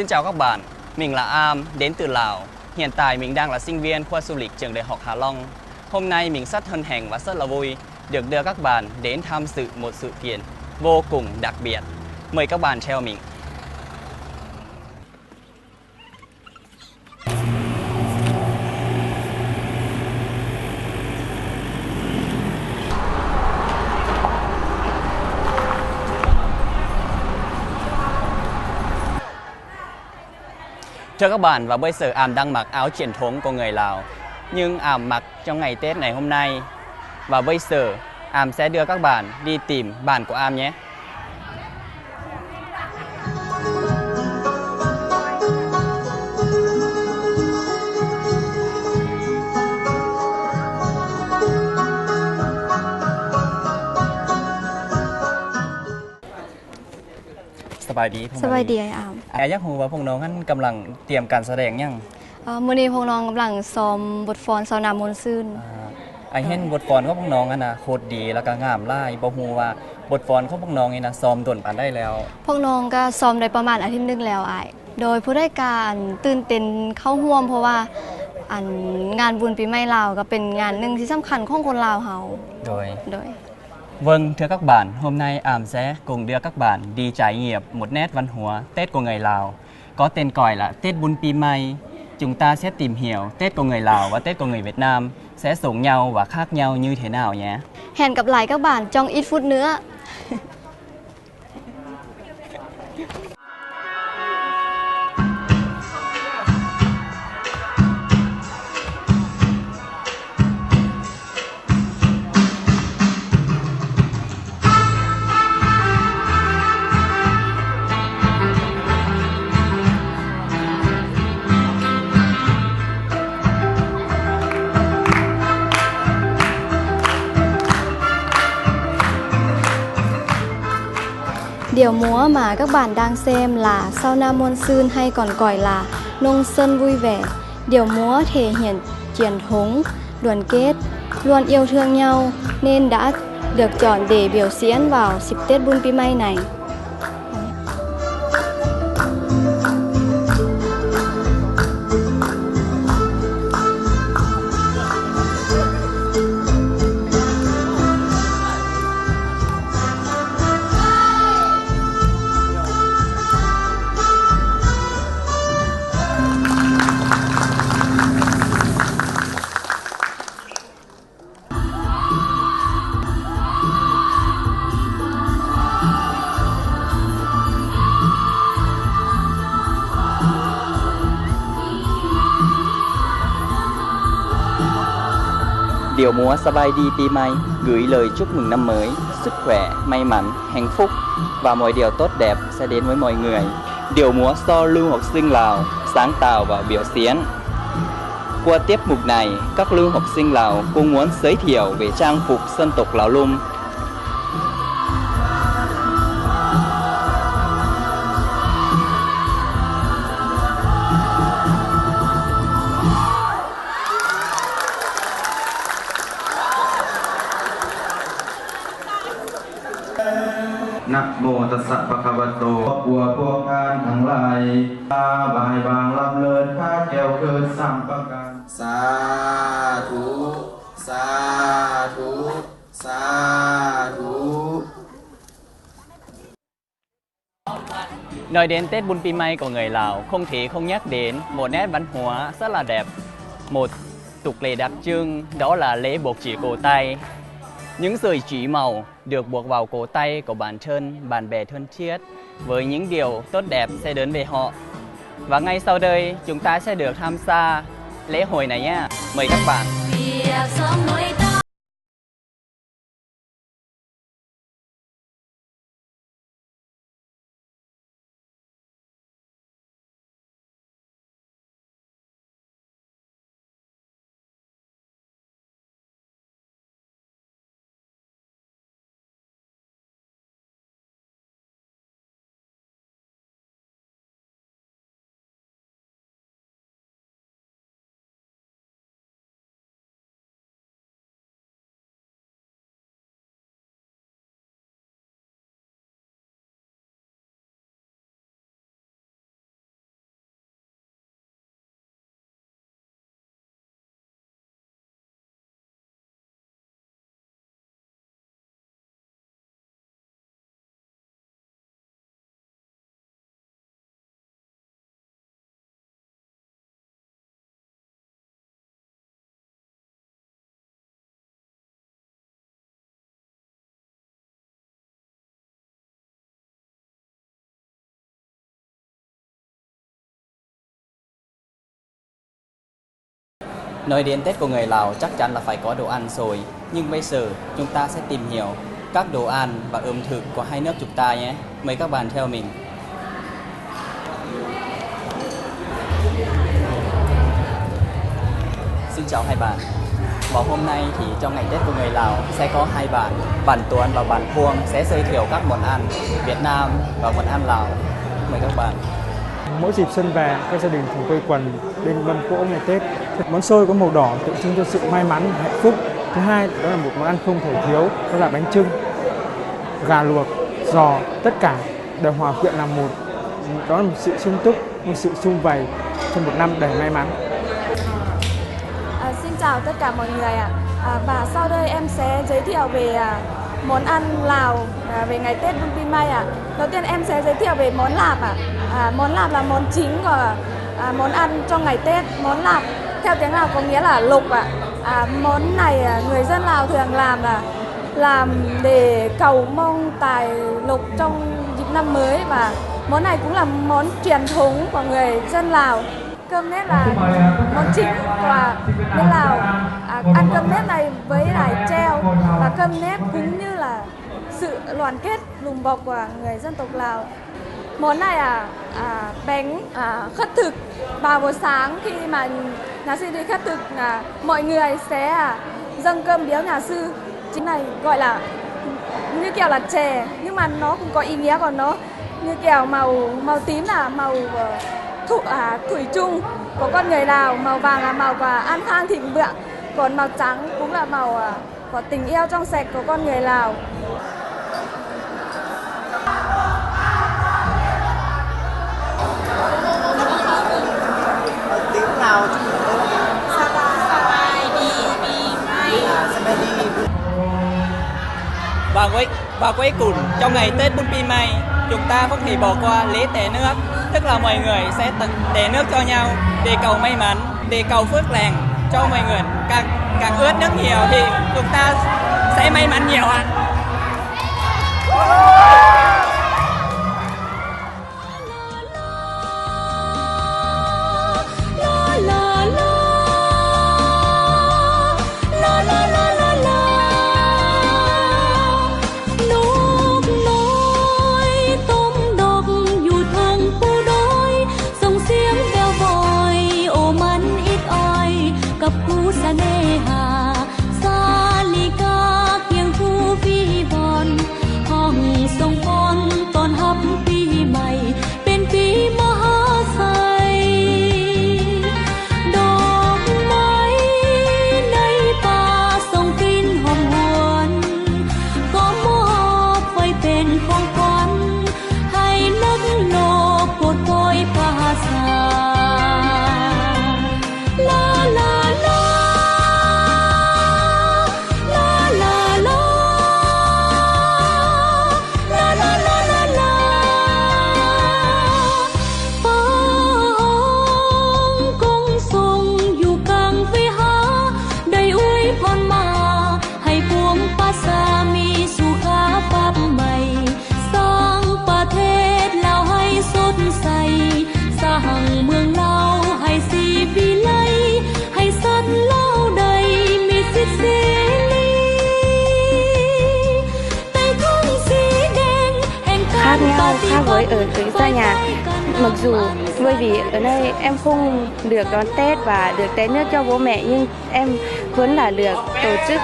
Xin chào các bạn, mình là Am, đến từ Lào. Hiện tại mình đang là sinh viên khoa du lịch trường Đại học Hạ Long. Hôm nay mình rất hân hạnh và rất là vui được đưa các bạn đến tham dự một sự kiện vô cùng đặc biệt. Mời các bạn theo mình. Thưa các bạn, và bây giờ Am đang mặc áo truyền thống của người Lào, nhưng Am mặc trong ngày Tết ngày hôm nay. Và bây giờ Am sẽ đưa các bạn đi tìm bạn của Am nhé.สบายดีพวก ส มัน บายดีไอ้อาม อยากรู้ว่าพวกน้องนั้นกำลังเตรียมการแสดงยัง มื้อนี้พวกน้องกำลังซ้อมบทฟ้อนสาวนามนต์ซื่น ไอเห็นบทฟ้อนของพวกน้องนะโคตรดีแล้วก็งามหลายบ่ฮู้ว่าบทฟ้อนของพวกน้องนี่นะซ้อมดนปานได้แล้ว พวกน้องก็ซ้อมได้ประมาณอาทิตย์หนึงแล้วอ้ายโดยผู้ได้การตื่นเต้นเข้าร่วมเพราะว่าอันงานบุญปีใหม่ลาวก็เป็นงานหนึ่งที่สำคัญของคนลาวเฮา โดย โดย Vâng, thưa các bạn, hôm nay Ảm sẽ cùng đưa các bạn đi trải nghiệm một nét văn hóa Tết của người Lào có tên gọi là Tết Bun Pi May. Chúng ta sẽ tìm hiểu Tết của người Lào và Tết của người Việt Nam sẽ giống nhau và khác nhau như thế nào nhé. Hẹn gặp lại các bạn trong ít phút nữa. Điệu múa mà các bạn đang xem là Sao Nam Môn Sơn hay còn gọi là Nông Sơn Vui Vẻ. Điệu múa thể hiện truyền thống, đoàn kết, luôn yêu thương nhau nên đã được chọn để biểu diễn vào dịp Tết Bun Pi May này. Điệu múa Sabai Di Pi May gửi lời chúc mừng năm mới, sức khỏe, may mắn, hạnh phúc và mọi điều tốt đẹp sẽ đến với mọi người. Điệu múa do lưu học sinh Lào sáng tạo và biểu diễn. Qua tiết mục này, các lưu học sinh Lào cũng muốn giới thiệu về trang phục dân tộc Lào Lum. Nam mô Tassa Bhagavato ครอบครัวพวกท่านทั้งหลายตาบายบางลำเลิศข้าแก้วเกิดสามประการสาธุสาธุสาธุ Nói đến Tết Bun Pi May của người Lào, không thể không nhắc đến một nét văn hóa rất là đẹp. Một tục lệ đặc trưng đó là lễ buộc chỉ cổ tay. Những sợi chỉ màu được buộc vào cổ tay của bản thân, bạn bè thân thiết với những điều tốt đẹp sẽ đến về họ. Và ngay sau đây chúng ta sẽ được tham gia lễ hội này nhé. Mời các bạn. Nói đến Tết của người Lào chắc chắn là phải có đồ ăn rồi, nhưng bây giờ chúng ta sẽ tìm hiểu các đồ ăn và ẩm thực của hai nước chúng ta nhé. Mời các bạn theo mình. Xin chào hai bạn. Và hôm nay thì trong ngày Tết của người Lào sẽ có hai bạn, bạn Tuấn và bạn Phuong sẽ giới thiệu các món ăn Việt Nam và món ăn Lào. Mời các bạn. Mỗi dịp xuân về, các gia đình thường quây quần bên mâm cỗ ngày Tết. Món xôi có màu đỏ tượng trưng cho sự may mắn, hạnh phúc. Thứ hai, đó là một món ăn không thể thiếu, đó là bánh chưng, gà luộc, giò, tất cả đều hòa quyện làm một. Đó là một sự sung túc, một sự sum vầy trong một năm đầy may mắn. Xin chào tất cả mọi người ạ. Và sau đây em sẽ giới thiệu về món ăn Lào về ngày Tết Bun Pi May ạ. Đầu tiên em sẽ giới thiệu về món lạp ạ. Món lạp là món chính của món ăn trong ngày Tết. Món lạp theo tiếng Lào có nghĩa là lục ạ. Món này người dân Lào thường làm để cầu mong tài lộc trong dịp năm mới, và món này cũng là món truyền thống của người dân Lào. Cơm nếp là món chính của bên Lào. Ăn cơm nếp này với lại treo và cơm nếp cũng như là sự đoàn kết đùm bọc của người dân tộc Lào. Món này bánh khất thực vào buổi sáng khi mà nhà sư đi khất thực, mọi người sẽ dâng cơm biếu nhà sư. Chính này gọi là như kiểu là chè, nhưng mà nó cũng có ý nghĩa của nó. Như kiểu màu tím là màu thủy chung của con người Lào, màu vàng là màu của an khang thịnh vượng, còn màu trắng cũng là màu của tình yêu trong sạch của con người Lào. Tiếng Lào Và cuối cùng trong ngày Tết Bun Pi May, chúng ta không thể bỏ qua lễ té nước, tức là mọi người sẽ té nước cho nhau để cầu may mắn, để cầu phước lành cho mọi người. Càng ướt nước nhiều thì chúng ta sẽ may mắn nhiều ạ. Khác với ở xa nhà, mặc dù bởi vì ở đây em không được đón Tết và được té nước cho bố mẹ, nhưng em vẫn là được tổ chức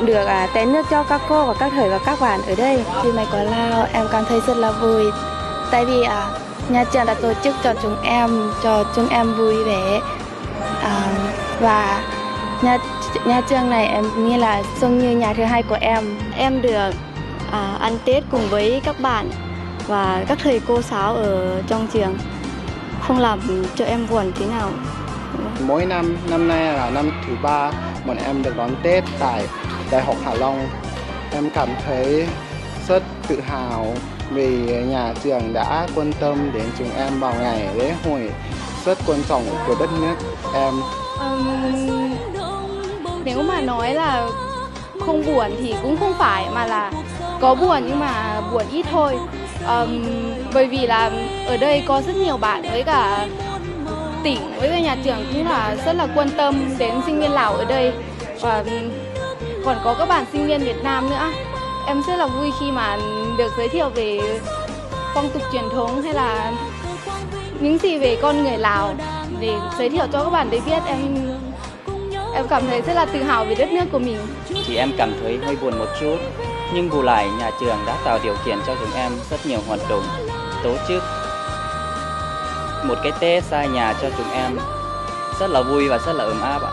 được té nước cho các cô và các thầy và các bạn ở đây. Khi mà có Lào em cảm thấy rất là vui, tại vì nhà trường đã tổ chức cho chúng em vui vẻ, và nhà trường này em nghĩ là giống như nhà thứ hai của em. Em được ăn Tết cùng với các bạn và các thầy cô giáo ở trong trường, không làm cho em buồn thế nào. Mỗi năm nay là năm thứ 3 bọn em được đón Tết tại Đại học Hạ Long. Em cảm thấy rất tự hào vì nhà trường đã quan tâm đến chúng em vào ngày lễ hội rất quan trọng của đất nước em. Nếu mà nói là không buồn thì cũng không phải, mà là có buồn nhưng mà buồn ít thôi. Bởi vì là ở đây có rất nhiều bạn với cả tỉnh với cả nhà trường cũng là rất là quan tâm đến sinh viên Lào ở đây, và còn có các bạn sinh viên Việt Nam nữa. Em rất là vui khi mà được giới thiệu về phong tục truyền thống hay là những gì về con người Lào để giới thiệu cho các bạn để biết. Em cảm thấy rất là tự hào về đất nước của mình. Thì em cảm thấy hơi buồn một chút, nhưng bù lại nhà trường đã tạo điều kiện cho chúng em rất nhiều hoạt động, tổ chức một cái Tết xa nhà cho chúng em rất là vui và rất là ấm áp ạ.